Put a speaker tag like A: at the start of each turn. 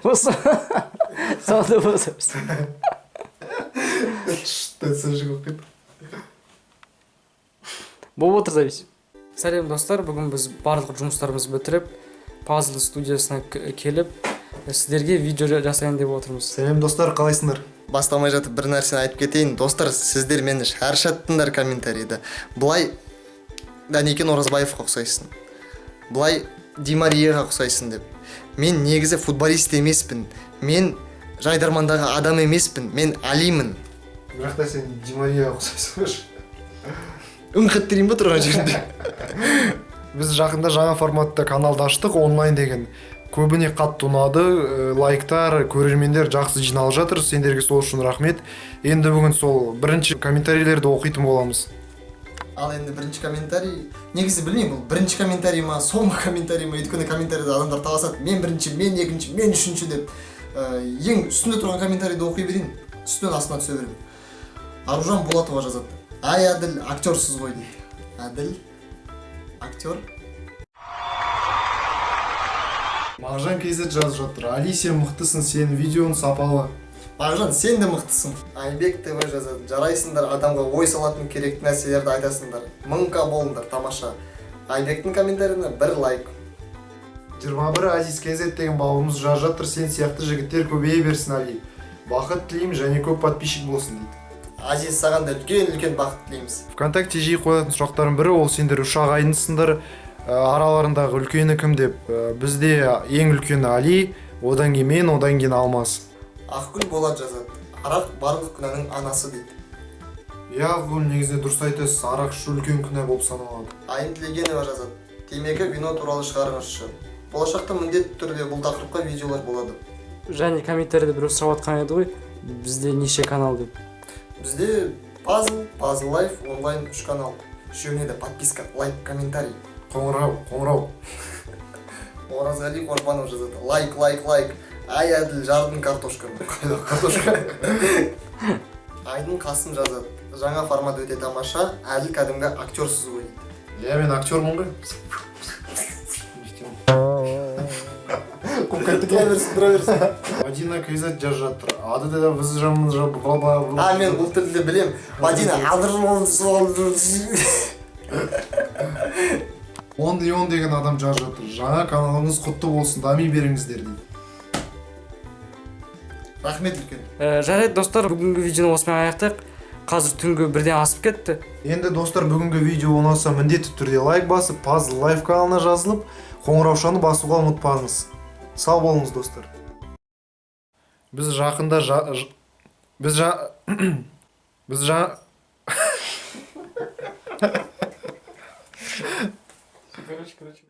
A: осы сауды болсыз. Болып отыр запись. Сәлем достар, бүгін біз барлық жұмыстарымызды бітіріп, Puzzle студиясына келіп, сіздерге видео жасайын деп отырмыз.
B: Сәлем достар, қалайсыңдар?
C: Бастамай жатып бір нәрсені айтып кетейін. Достар, сіздер мені шаршаттыңдар комментарийді. Бұлай Данекен Оразбаевқа ұқсайсың. Бұлай Ди Марияға ұқсайсың деп. Мен негізі футболист емеспін. Мен жайдармандағы адам емеспін. Мен Алимын.
B: Бірақ та сен Ди Марияға ұқсайсың.
C: Үн қаттырайын ба тұрған жерінде?
B: Біз жақында жаңа форматта каналды аштық, онлайн деген. Көбіне қатты ұнады, лайктар, көрермендер жақсы жиналып жатыр. Сендерге сол үшін рахмет. Енді бүгін сол бірінші комментарийлерді оқитын боламыз.
C: Ал енді бірінші комментарий, негізі білмеймін, бұл бірінші комментарий ма, соңғы комментарий ма, өйткені комментарийді адамдар таласады. Мен бірінші, мен екінші, мен үшінші деп. Ең үстінде тұрған комментарийді оқи берейін, үстінен астына түсе берейін. Аружан Болатова жазады. Ай, Әділ, актерсыз ғой дейді. Әділ, актер.
B: Мағжан KZ жазып жатыр. Али, сен мықтысың, сен видеоң сапалы.
C: Мағжан, сен де мықтысың. Айбек ТВ жазады. Жарайсыңдар, адамға ой салатын керекті нәрселерді айтасыңдар. 1000к болыңдар, тамаша. Айбектің комментарийіне бір лайк.
B: 21 Азиз KZ деген бауырымыз жазып жатыр. Сен сияқты жігіттер көбейе берсін, Али. Бақыт тілеймін және көп подписчик болсын дейді.
C: Азиз, саған да үлкен бақыт тілейміз.
B: ВКонтакте жиі қоятын сұрақтардың бірі, ол сендер үш ағайындысыңдар, араларындағы үлкені кім деп. Бізде ең үлкені Али, одан кейін мен, одан кейін Алмас.
C: Ақгүл Болат жазады. Арақ барлық күнәнің анасы дейді.
B: Иә, бұл негізінде дұрыс айтасыз, арақ ішу үлкен күнә болып саналады.
C: Айым Тілегенова жазады. Темекі вино туралы шығарыңызшы. Болашақта міндетті түрде бұл тақырыпқа видеолар болады.
A: Және комментарийде біреу сұрап жатқан еді ғой, бізде неше канал деп.
C: Бізде Puzzle Life, онлайн 3 канал. Үшеуіне де подписка, лайк, комментарий.
B: Қоңырау.
C: Оразғали Қожбанов жазады. Лайк. Ай, Әділ, жардың картошка. Картошка. Айдын Қасым жазады. Жаңа формат өте тамаша, Әділ кәдімгі актерсыз ғой дейді.
B: Иә, мен актермын ғой.
C: Тұра берсін.
B: Мадина KZ жазып жатыр. Ады да вызжамыз
C: Мен бұл тілді білем. Мадина,
B: Он деген адам жазып жатыр. Жаңа каналыңыз құтты болсын, дами беріңіздер дейді.
C: Рахмет үлкен.
A: Жарайды достар, бүгінгі видеоны осымен аяқтайық. Қазір түнгі 1-ден асып кетті.
B: Енді достар, бүгінгі видео ұнаса міндетті түрде лайк басып, Puzzle Life каналына жазылып, қоңыраушаны басуға ұмытпаңыз. Сау болыңыз достар. Біз жақында
A: Короче.